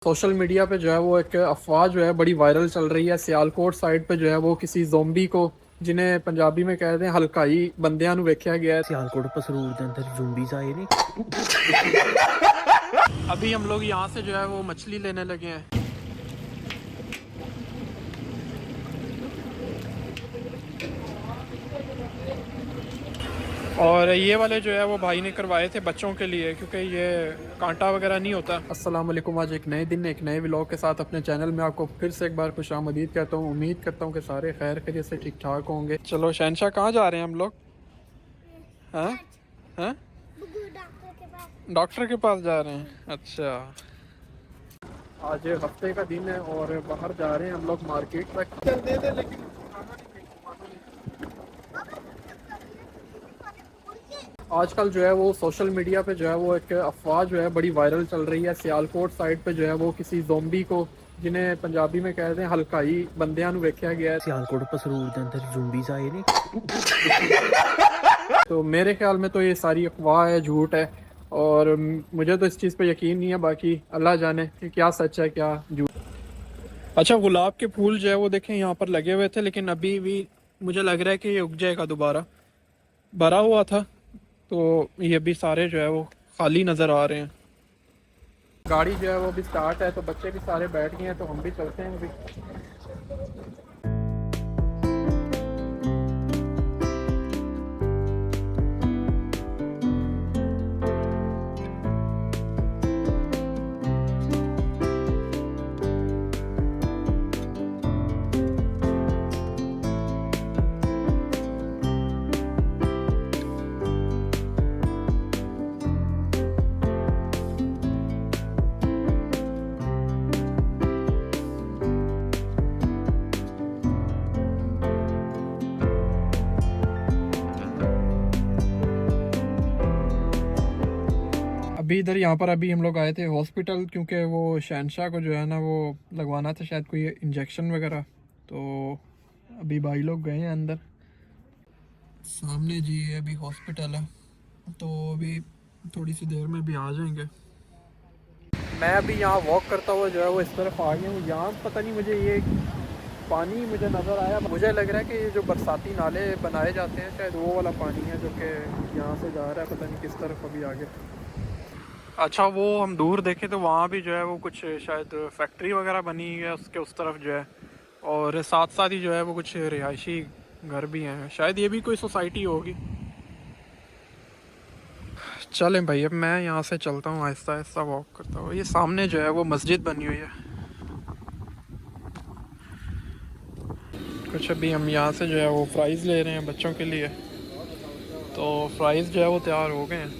Social media पे जो है वो एक अफवाह जो है बड़ी वायरल चल रही है। सियालकोट साइड पे जो है वो किसी जोम्बी को, जिन्हें पंजाबी में कहते हैं हलकाई बंदियां नु वेख्या गया है। सियालकोट पसरूर के अंदर ज़ोंबीज़ आए ने। अभी हम लोग यहाँ से जो है वो मछली लेने लगे हैं। और ये वाले जो है वो भाई ने करवाए थे बच्चों के लिए, क्योंकि ये कांटा वगैरह नहीं होता। अस्सलाम वालेकुम। आज एक नए दिन एक नए व्लॉग के साथ अपने चैनल में आपको फिर से एक बार खुशामदीद कहता हूँ। उम्मीद करता हूँ कि सारे खैर खैरियत से ठीक ठाक होंगे। चलो शहनशाह, कहाँ जा रहे हैं हम लोग? हैं हैं डॉक्टर के पास जा रहे हैं। अच्छा, आज हफ्ते का दिन है और बाहर जा रहे हैं हम लोग मार्केट तक। लेकिन आजकल जो है वो सोशल मीडिया पे जो है वो एक अफवाह जो है बड़ी वायरल चल रही है। सियालकोट साइड पे जो है वो किसी जोम्बी को, जिन्हें पंजाबी में कहते हैं हलकाई बंदियां नु वेख्या गया है। सियालकोट पसरूर के अंदर ज़ोंबीज़ आए ने। तो मेरे ख्याल में तो ये सारी अफवाह है, झूठ है, और मुझे तो इस चीज़ पे यकीन नहीं है। बाकी अल्लाह जाने कि क्या सच है क्या झूठ। अच्छा, गुलाब के फूल जो है वो देखें यहाँ पर लगे हुए थे, लेकिन अभी भी मुझे लग रहा है कि ये उग जाएगा दोबारा। भरा हुआ था तो ये भी सारे जो है वो खाली नज़र आ रहे हैं। गाड़ी जो है वो भी स्टार्ट है, तो बच्चे भी सारे बैठ गए हैं, तो हम भी चलते हैं अभी। अभी इधर यहाँ पर अभी हम लोग आए थे हॉस्पिटल, क्योंकि वो शहनशाह को जो है ना वो लगवाना था शायद कोई इंजेक्शन वगैरह। तो अभी भाई लोग गए हैं अंदर। सामने जी ये अभी हॉस्पिटल है, तो अभी थोड़ी सी देर में भी आ जाएंगे। मैं अभी यहाँ वॉक करता हुआ जो है वो इस तरफ आ गया हूँ। यहाँ पता नहीं, मुझे ये पानी मुझे नज़र आया। मुझे लग रहा है कि ये जो बरसाती नाले बनाए जाते हैं शायद वो वाला पानी है जो कि यहाँ से जा रहा है, पता नहीं किस तरफ अभी आगे। अच्छा, वो हम दूर देखें तो वहाँ भी जो है वो कुछ शायद फैक्ट्री वगैरह बनी हुई है उसके उस तरफ जो है, और साथ साथ ही जो है वो कुछ रिहायशी घर भी हैं। शायद ये भी कोई सोसाइटी होगी। चलें भाई, अब मैं यहाँ से चलता हूँ आहिस्ता आहिस्ता वॉक करता हूँ। ये सामने जो है वो मस्जिद बनी हुई है। कुछ अभी हम यहाँ से जो है वो फ्राइज़ ले रहे हैं बच्चों के लिए, तो फ्राइज़ जो है वो तैयार हो गए हैं।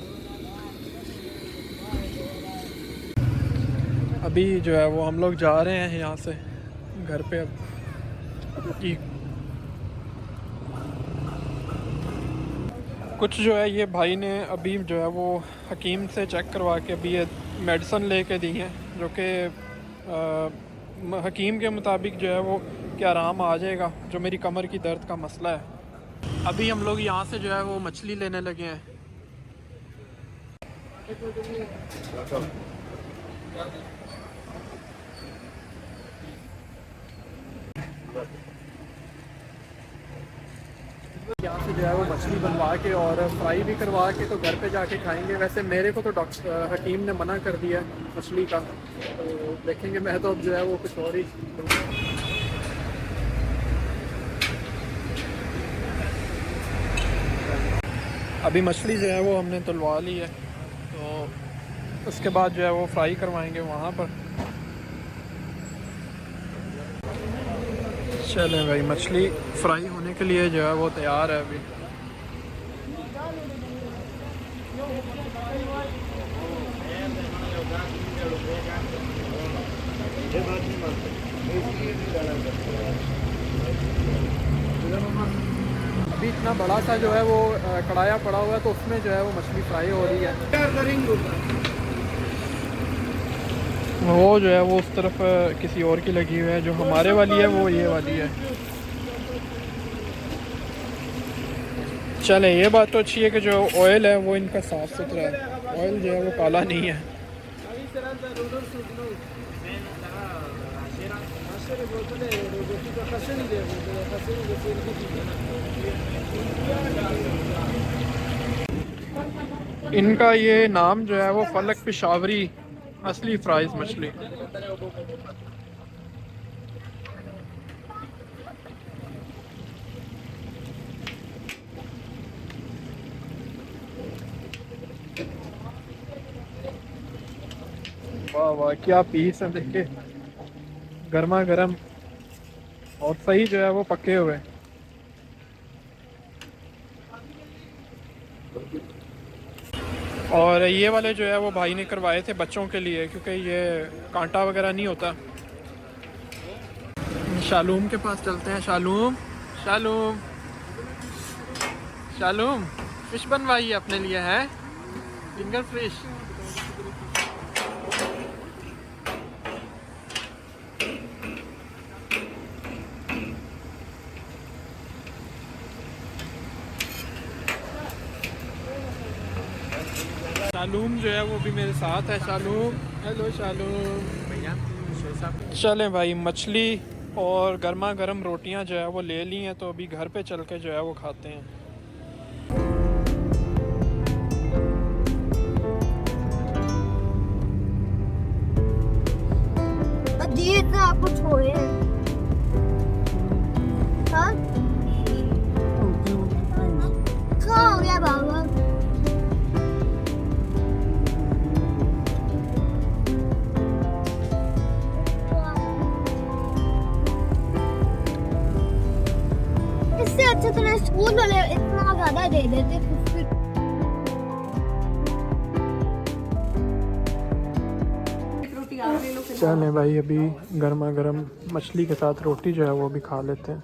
अभी जो है वो हम लोग जा रहे हैं यहाँ से घर पे। अब कुछ जो है ये भाई ने अभी जो है वो हकीम से चेक करवा के अभी ये मेडिसिन लेके दी हैं, जो कि हकीम के मुताबिक जो है वो कि आराम आ जाएगा जो मेरी कमर की दर्द का मसला है। अभी हम लोग यहाँ से जो है वो मछली लेने लगे हैं। यहाँ से जो है वो मछली बनवा के और फ्राई भी करवा के तो घर पे जाके खाएंगे। वैसे मेरे को तो डॉक्टर हकीम ने मना कर दिया मछली का, तो देखेंगे। मैं तो अब जो है वो कुछ और ही। अभी मछली जो है वो हमने तुलवा ली है, तो उसके बाद जो है वो फ्राई करवाएंगे वहाँ पर। चलें भाई, मछली फ्राई होने के लिए जो है वो तैयार है अभी। अभी इतना बड़ा सा जो है वो कढ़ाया पड़ा हुआ है, तो उसमें जो है वो मछली फ्राई हो रही है। वो जो है वो उस तरफ किसी और की लगी हुई है, जो हमारे वाली है वो ये वाली है। चले, ये बात तो अच्छी है कि जो ऑयल है वो इनका साफ़ सुथरा है। ऑयल जो है वो काला नहीं है। इनका ये नाम जो है वो फलक पिशावरी असली फ्राइज मछली। वाह वाह क्या पीस है, देखिए गर्मा गर्म और सही जो है वो पके हुए। और ये वाले जो है वो भाई ने करवाए थे बच्चों के लिए, क्योंकि ये कांटा वगैरह नहीं होता। शालूम के पास चलते हैं। शालूम शालूम शालूम फिश बनवाई है अपने लिए, है फिंगर फिश। शालूम जो है वो भी मेरे साथ है। शालूम, हेलो शालूम। भैया चलें भाई, मछली और गर्मा गर्म रोटियां जो है वो ले ली हैं, तो अभी घर पे चल के जो है वो खाते हैं। जी तो आपको छोड़े हाँ क्या हो गया बाबा? इससे अच्छा तो ना स्कूल वाले इतना ज्यादा दे देते फिर। चलें भाई, अभी गर्मा गर्म मछली के साथ रोटी जो है वो भी खा लेते हैं।